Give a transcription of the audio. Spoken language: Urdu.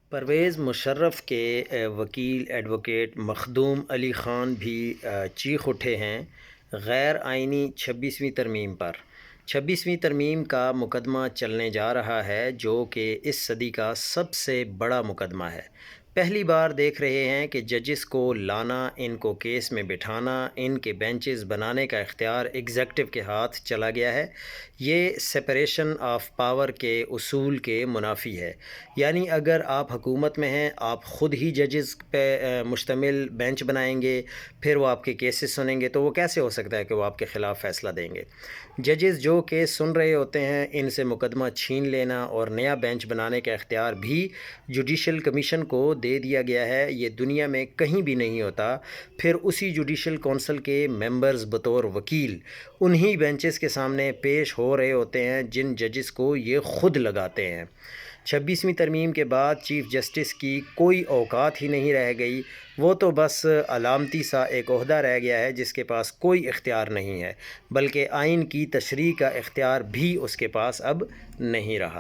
پرویز مشرف کے وکیل ایڈوکیٹ مخدوم علی خان بھی چیخ اٹھے ہیں غیر آئینی 26ویں ترمیم پر۔ 26ویں ترمیم کا مقدمہ چلنے جا رہا ہے جو کہ اس صدی کا سب سے بڑا مقدمہ ہے۔ پہلی بار دیکھ رہے ہیں کہ ججز کو لانا، ان کو کیس میں بٹھانا، ان کے بینچز بنانے کا اختیار ایگزیکٹو کے ہاتھ چلا گیا ہے۔ یہ سپریشن آف پاور کے اصول کے منافی ہے۔ یعنی اگر آپ حکومت میں ہیں، آپ خود ہی ججز پہ مشتمل بینچ بنائیں گے، پھر وہ آپ کے کیسز سنیں گے، تو وہ کیسے ہو سکتا ہے کہ وہ آپ کے خلاف فیصلہ دیں گے؟ ججز جو کیس سن رہے ہوتے ہیں، ان سے مقدمہ چھین لینا اور نیا بینچ بنانے کا اختیار بھی جوڈیشل کمیشن کو دے دیا گیا ہے۔ یہ دنیا میں کہیں بھی نہیں ہوتا۔ پھر اسی جوڈیشل کونسل کے ممبرز بطور وکیل انہی بینچز کے سامنے پیش ہو رہے ہوتے ہیں جن ججز کو یہ خود لگاتے ہیں۔ 26ویں ترمیم کے بعد چیف جسٹس کی کوئی اوقات ہی نہیں رہ گئی، وہ تو بس علامتی سا ایک عہدہ رہ گیا ہے جس کے پاس کوئی اختیار نہیں ہے، بلکہ آئین کی تشریح کا اختیار بھی اس کے پاس اب نہیں رہا۔